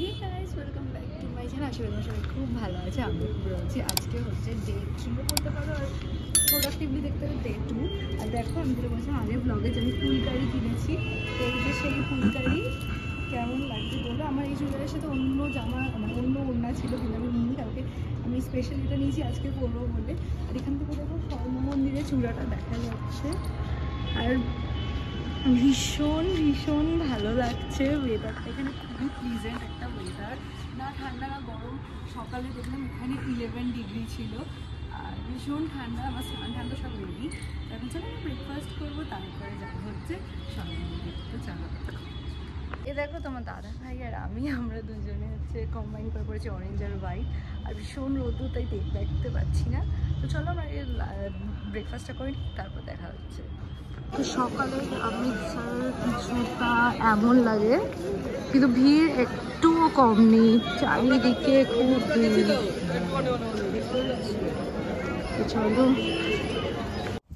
Hey guys, welcome back to my channel. আশা করি সবাই খুব ভালো আছে। আমি রয়েছি। আজকে হচ্ছে ডে 3 বলতে পারো, আর প্রোডাক্টিভলি দেখতে হবে ডে 2। আর দেখো, আমি যেটা বলছিলাম আগের ব্লগে যে আমি ফুলকারি কিনেছি, তো এই যে সেই ফুলকারি কেমন লাগছে বলো। আমার এই চুড়িদারের সাথে অন্য জামা মানে অন্য ওড়না ছিল, কিন্তু আমি নিইনি, কালকে আমি স্পেশাল এটা নিয়েছি আজকে পরবো বলে। আর এখান থেকে দেখো স্বর্ণ মন্দিরের চূড়াটা দেখা যাচ্ছে। আর ভীষণ ভীষণ ভালো লাগছে ওয়েদারটা। এখানে খুবই প্লিজেন্ট একটা ওয়েদার, না ঠান্ডা না গরম। সকালে দেখলাম এখানে 11 ডিগ্রি ছিল, আর ভীষণ ঠান্ডা। আমার স্নান ঠান্ডা সব রেডি। এখন চলো আমরা ব্রেকফাস্ট করবো, তারপরে যাবো হচ্ছে স্বর্ণমন্দির। তো চলো। এ দেখো, তোমার দাদা ভাই আর আমরা দুজনে হচ্ছে কম্বাইন করে পড়েছি অরেঞ্জ আর হোয়াইট। আর ভীষণ রোদও, তাই দেখতে পাচ্ছি না। তো চলো আমরা ব্রেকফাস্টটা করে নিই, তারপর দেখা হচ্ছে। তো সকালে অমৃতসর কিছুটা এমন লাগে, কিন্তু ভিড় একটুও কম নেই, চারিদিকে খুব ভিড়। চলো।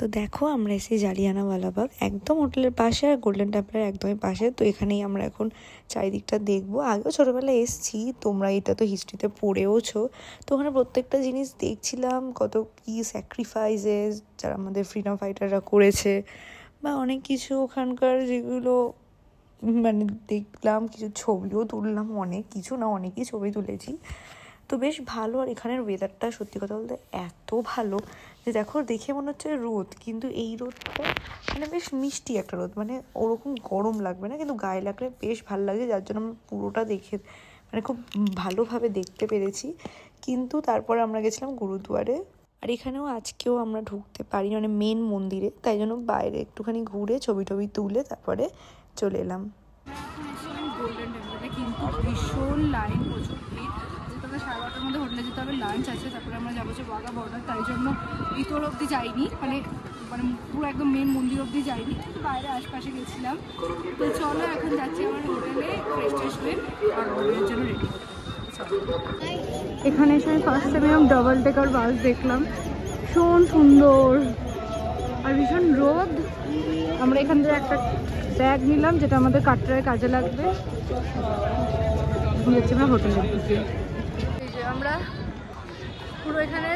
তো দেখো, আমরা এসে জালিয়ানওয়ালাবাগ, একদম হোটেলের পাশে আর গোল্ডেন টেম্পলের একদমই পাশে। তো এখানেই আমরা এখন চারিদিকটা দেখবো। আগেও ছোটোবেলায় এসছি, তোমরা এটা তো হিস্ট্রিতে পড়েওছো। তো ওখানে প্রত্যেকটা জিনিস দেখছিলাম, কত কি স্যাক্রিফাইসেস যারা আমাদের ফ্রিডম ফাইটাররা করেছে, বা অনেক কিছু ওখানকার যেগুলো মানে দেখলাম। কিছু ছবিও তুললাম, অনেক কিছু না অনেকই ছবি তুলেছি। তো বেশ ভালো। আর এখানের ওয়েদারটা সত্যি কথা বলতে এত ভালো যে দেখো, দেখে মনে হচ্ছে রোদ, কিন্তু এই রোদটা মানে বেশ মিষ্টি একটা রোদ, মানে ওরকম গরম লাগবে না, কিন্তু গায়ে লাগলে বেশ ভালো লাগে। যার জন্য আমরা পুরোটা দেখে মানে খুব ভালোভাবে দেখতে পেরেছি। কিন্তু তারপর আমরা গেছিলাম গুরুদুয়ারে, আর এখানেও আজকেও আমরা ঢুকতে পারি, মানে মেন মন্দিরে, তাই জন্য বাইরে একটুখানি ঘুরে ছবি টবি তুলে তারপরে চলে এলাম। গোল্ডেন টেম্পলে কিন্তু ভীষণ লাইন, প্রচুর ভিড়। তোমরা 12:30টার মধ্যে হোটেলে যেতে হবে, লাঞ্চ আছে, তারপরে আমরা যাবো যে ওয়াঘা বর্ডার। তাই জন্য ভিতর অবধি যাইনি, মানে মানে পুরো একদম মেন মন্দির অবধি যাইনি, কিন্তু বাইরে আশপাশে গেছিলাম। তো চলো এখন যাচ্ছি আমার হোটেলে, ফ্রেশ ট্রেশ হয়ে আর হোটেলের জন্য রেডি হতে। এখানে এসে আমি ফার্স্ট টাইম এরকম ডাবল টেকার বাস দেখলাম, ভীষণ সুন্দর আর ভীষণ রোদ। আমরা এখান থেকে একটা ব্যাগ নিলাম, যেটা আমাদের কাটরায় কাজে লাগবে। যাচ্ছি আমরা হোটেলের দিকে। এই যে আমরা পুরো এখানে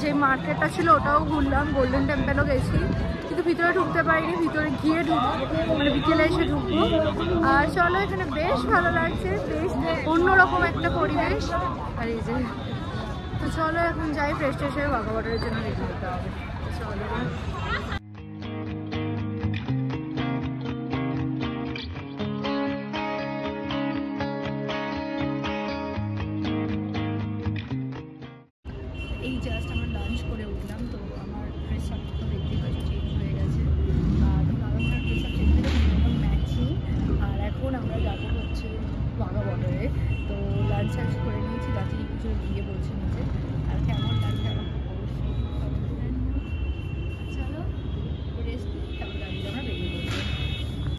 যে মার্কেটটা ছিল ওটাও ঘুরলাম, গোল্ডেন টেম্পলও গেছি, কিন্তু ভিতরে ঢুকতে পারিনি। ভিতরে গিয়ে ঢুকবো, মানে বিকেলে এসে ঢুকবো। আর চলো, এখানে বেশ ভালো লাগছে, বেশ অন্যরকম একটা পরিবেশ। আর এই যে, তো চলো এখন যাই, ফ্রেশ ট্রেশ হয়ে ওয়াঘা বর্ডারের জন্য রেডি হতে হবে। চলো। এই জাস্ট আমরা লাঞ্চ করে উঠলাম, তো আমার ড্রেস আপ তো দেখতেই পাচ্ছি চেঞ্জ হয়ে গেছে। তো দাদার ড্রেস আপ চেঞ্জ হয়ে গেছে, ম্যাচিং। আর এখন আমরা যাবো হচ্ছে ওয়াঘা বর্ডারে। তো লাঞ্চ টাঞ্চ করে নিয়েছি, যাচ্ছি কিছু গিয়ে বলছি নিচে। আর কেমন লাগছে আমাকে অবশ্যই চলো রেস্ট নিই, তারপরে আমরা বেরিয়ে পড়বো।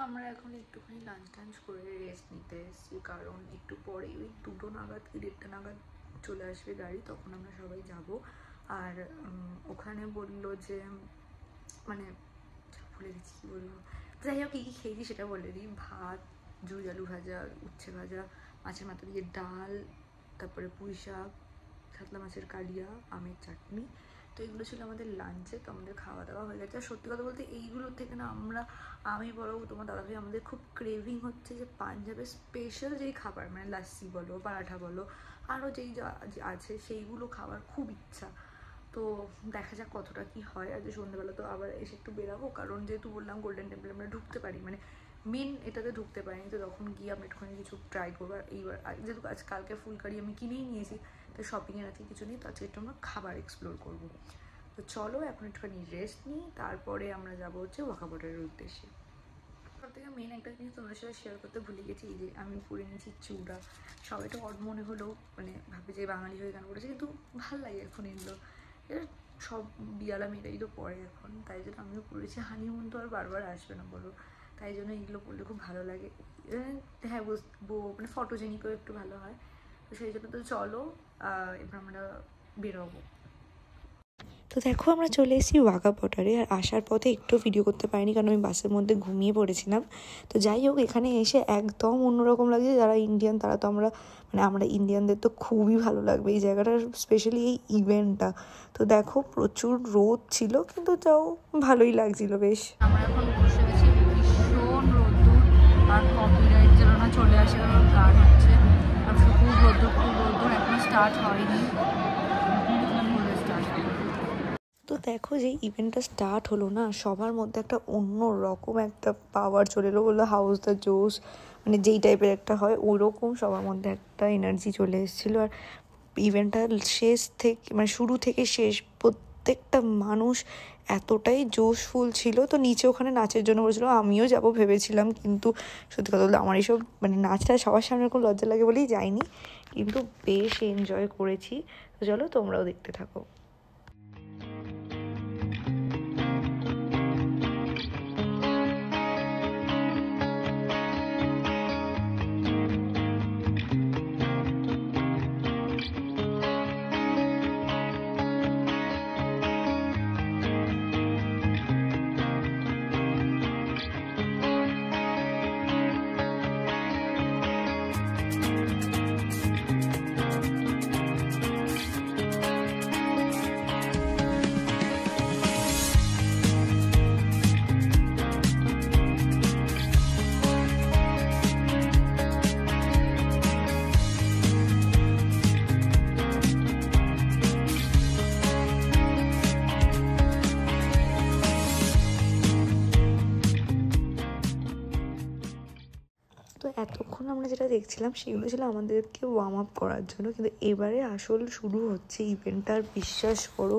আমরা এখন একটুখানি লাঞ্চ টাঞ্চ করে রেস্ট নিতে এসেছি, কারণ একটু পরে ওই 2টো নাগাদ কি 1:30 নাগাদ চলে আসবে গাড়ি, তখন আমরা সবাই যাব। আর ওখানে বললো যে মানে ভুলে গেছি কী বলবো, যাই হোক কী কী খেয়েছি সেটা বলে দিই। ভাত, জুই আলু ভাজা, উচ্ছে ভাজা, মাছের মাথা দিয়ে ডাল, তারপরে পুঁই শাক, কাতলা মাছের কালিয়া, আমের চাটনি। তো এগুলো ছিল আমাদের লাঞ্চে। তো আমাদের খাওয়া দাওয়া হয়ে গেছে। আর সত্যি কথা বলতে এইগুলোর থেকে না আমি বলো, তোমার দাদাভাই, আমাদের খুব ক্রেভিং হচ্ছে যে পাঞ্জাবের স্পেশাল যেই খাবার, মানে লাস্সি বলো, পরাঠা বলো, আরও যেই যা আছে সেইগুলো খাওয়ার খুব ইচ্ছা। তো দেখা যাক কতটা কি হয়। আজ সন্ধ্যেবেলা তো আবার এসে একটু বেরাবো, কারণ যেহেতু বললাম গোল্ডেন টেম্পলে আমরা ঢুকতে পারি, মানে মেন এটাতে ঢুকতে পারিনি, তো তখন গিয়ে আমরা একটুখানি কিছু ট্রাই করবো। আর এইবার যেহেতু কালকে ফুলকারি আমি কিনেই নিয়েছি, তো শপিংয়ের আজকে কিছু নেই, তো আজকে একটু আমরা খাবার এক্সপ্লোর করবো। তো চলো এখন একটুখানি রেস্ট নিই, তারপরে আমরা যাবো হচ্ছে ওয়াঘা বর্ডারের উদ্দেশ্যে। সব থেকে মেন একটা জিনিস তোমাদের সাথে শেয়ার করতে ভুলে গেছি, এই যে আমি পরে নিয়েছি চূড়া। সবাই তো অড মনে হলেও মানে ভাবে যে বাঙালি হয়ে গান করেছে, কিন্তু ভাল লাগে এখন এগুলো। এর সব বিয়ালা মেয়েরাই তো পরে এখন, তাই জন্য আমিও পড়েছি। হানিমুন তো আর বারবার আসবে না বলো, তাই জন্য এগুলো পড়লে খুব ভালো লাগে। হ্যাঁ বুঝবো, মানে ফটোজেনিকও একটু ভালো হয়। তো সেই জন্য তো চলো এবার আমরা বেরোবো। তো দেখো আমরা চলে এসেছি ওয়াঘা বর্ডারে। আর আসার পথে একটু ভিডিও করতে পারিনি, কারণ আমি বাসের মধ্যে ঘুমিয়ে পড়েছিলাম। তো যাই হোক, এখানে এসে একদম অন্যরকম লাগছে। যারা ইন্ডিয়ান তারা তো আমরা ইন্ডিয়ানদের তো খুবই ভালো লাগবে এই জায়গাটার, স্পেশালি এই ইভেন্টটা। তো দেখো প্রচুর রোদ ছিল, কিন্তু তাও ভালোই লাগছিল বেশ। আমরা এখন বসে আছি, ভীষণ রোদ্দুর, আর কপিরাইট যেন না চলে আসে, কারণ গান হচ্ছে। আর খুব রোদ্দুর এখনো স্টার্ট হয়নি। তো দেখো যে ইভেন্টটা স্টার্ট হলো না, সবার মধ্যে একটা অন্য রকম একটা পাওয়ার চলে এলো, বললো হাউস দ্য জোস, মানে যেই টাইপের একটা হয় ওরকম সবার মধ্যে একটা এনার্জি চলে এসেছিলো। আর ইভেন্টটা শেষ থেকে মানে শুরু থেকে শেষ প্রত্যেকটা মানুষ এতটাই জোশফুল ছিল। তো নিচে ওখানে নাচের জন্য বলেছিলো, আমিও যাব ভেবেছিলাম, কিন্তু সত্যি কথা বলতে আমার এইসব মানে নাচটা সবার সামনে খুব লজ্জা লাগে বলেই যাইনি, কিন্তু বেশ এনজয় করেছি। তো চলো তোমরাও দেখতে থাকো। তো এতক্ষণ আমরা যেটা দেখছিলাম সেগুলো ছিল আমাদেরকে ওয়ার্ম আপ করার জন্য, কিন্তু এবারে আসল শুরু হচ্ছে ইভেন্টটার। বিশ্বাস করো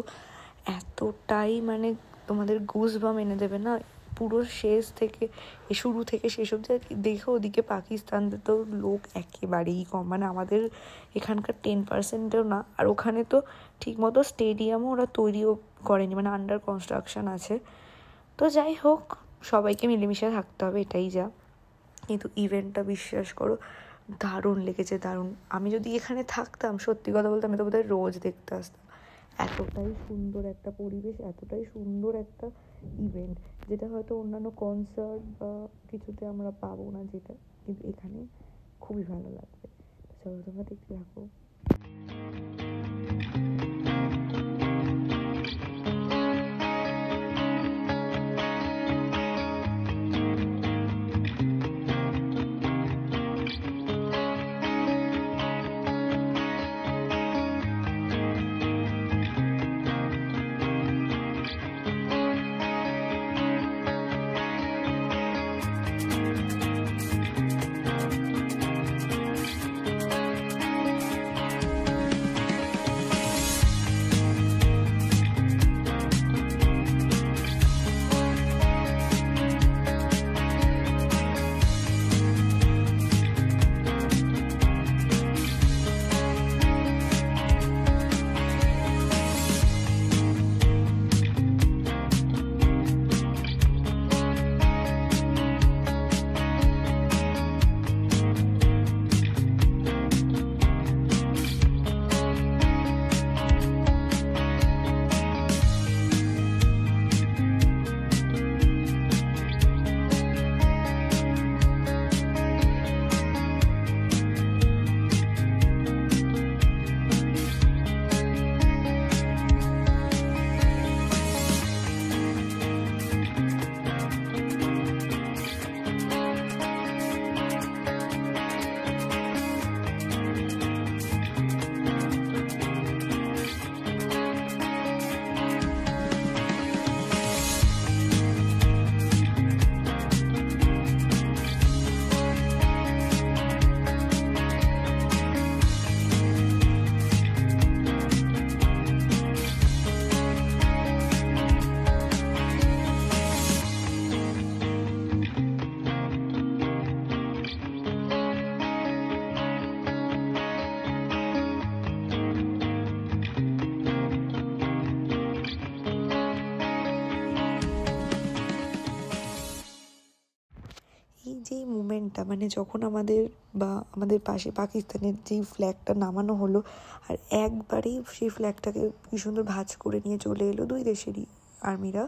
এতটাই মানে তোমাদের গুজবাম এনে দেবে না, পুরো শেষ থেকে শুরু থেকে শেষ অবধি। দেখো ওদিকে পাকিস্তানদের তো লোক একেবারেই কম, মানে আমাদের এখানকার 10%ও না। আর ওখানে তো ঠিকমতো স্টেডিয়ামও ওরা তৈরিও করেনি, মানে আন্ডার কনস্ট্রাকশন আছে। তো যাই হোক, সবাইকে মিলেমিশে থাকতে হবে, এটাই যা। কিন্তু ইভেন্টটা বিশ্বাস করো দারুণ লেগেছে, দারুণ। আমি যদি এখানে থাকতাম, সত্যি কথা বলতে আমি তো বোধহয় রোজ দেখতে আসতাম। এতটাই সুন্দর একটা পরিবেশ, এতটাই সুন্দর একটা ইভেন্ট, যেটা হয়তো অন্যান্য কনসার্ট বা কিছুতে আমরা পাবো না, যেটা কিন্তু এখানে খুবই ভালো লাগবে। চলো তোমরা দেখতে থাকো। তার মানে যখন আমাদের পাশে পাকিস্তানের যেই ফ্ল্যাগটা নামানো হলো আর একবারেই সেই ফ্ল্যাগটাকে কি সুন্দর ভাঁজ করে নিয়ে চলে এলো দুই দেশেরই আর্মিরা,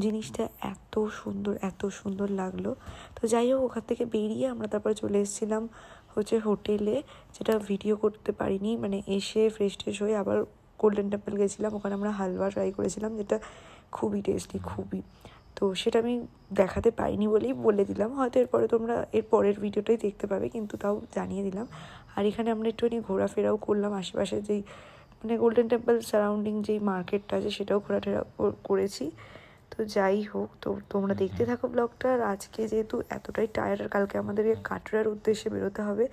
জিনিসটা এত সুন্দর লাগলো। তো যাই হোক, ওখান থেকে বেরিয়ে আমরা তারপরে চলে এসেছিলাম হচ্ছে হোটেলে, যেটা ভিডিও করতে পারিনি। মানে এসে ফ্রেশ হয়ে আবার গোল্ডেন টেম্পল গেছিলাম, ওখানে আমরা হালুয়া ট্রাই করেছিলাম, যেটা খুবই টেস্টি, খুবই। তো সেটা আমি দেখাতে পারিনি বলেই বলে দিলাম, হয়তো তোমরা এর পরের ভিডিওটাই দেখতে পাবে, কিন্তু তাও জানিয়ে দিলাম। আর এখানে আমরা একটুখানি ঘোরাফেরাও করলাম, আশেপাশে যেই মানে গোল্ডেন টেম্পল সারাউন্ডিং যেই মার্কেটটা আছে সেটাও ঘোরাফেরা করেছি। তো যাই হোক, তো তোমরা দেখতে থাকো ব্লগটা। আর আজকে যেহেতু এতটাই টায়ার্ড আর কালকে আমাদেরকে কাটরার উদ্দেশ্যে বেরোতে হবে,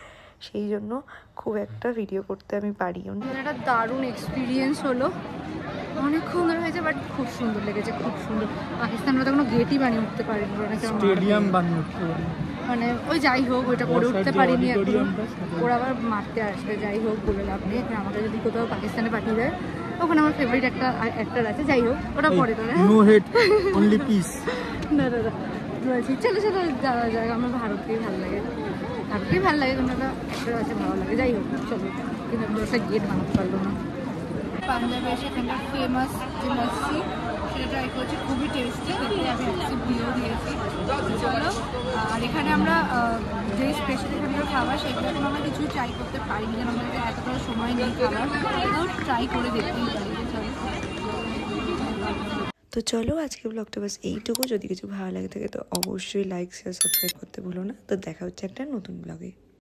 সেই জন্য খুব একটা ভিডিও করতে আমি পারিও না। একটা দারুণ এক্সপিরিয়েন্স হলো, অনেকক্ষণ ধরে হয়েছে, বাট খুব সুন্দর লেগেছে, খুব সুন্দর। পাকিস্তানরা তো কোনো গেটই বানিয়ে উঠতে পারেনি, স্টেডিয়াম বানিয়ে উঠতে পারি, মানে ওই যাই হোক ওইটা করে উঠতে পারিনি এখন, ওরা আবার মারতে আসবে। যাই হোক, বলে লাভ নেই। এখন আমাকে যদি কোথাও পাকিস্তানে পাঠিয়ে দেয়, ওখানে আমার ফেভারিট একটা অ্যাক্টর আছে, যাই হোক ওটা পরে তোরা। No head only piece. না বলছি চলো যাওয়া যাক। আমার ভারতকেই ভালো লাগে, কোনো একটা অ্যাক্টর আছে ভালো লাগে। যাই হোক চলো, কিন্তু আমরা একটা গেট বানাতে পারলো না। পাঞ্জাবে এসে এখানকার ফেমাস যে লস্যি সেটা ট্রাই করছি, খুবই টেস্টি, খেতে আমি অ্যাকসেপ্ট দিয়েও দিয়েছি। চলো, আর এখানে আমরা যে স্পেশাল এখানকার খাবার সেগুলো এখন আমরা কিছু ট্রাই করতে পারিনি, যেন আমাদের এতটা সময় নেই খাবার, তো ট্রাই করে দেখতেই পারি। তো চলো, আজকে ব্লগটা বাস এইটুকু। যদি কিছু ভালো লাগে থাকে তো অবশ্যই লাইক, শেয়ার, সাবস্ক্রাইব করতে ভুলো না। তো দেখা হচ্ছে একটা নতুন ব্লগে।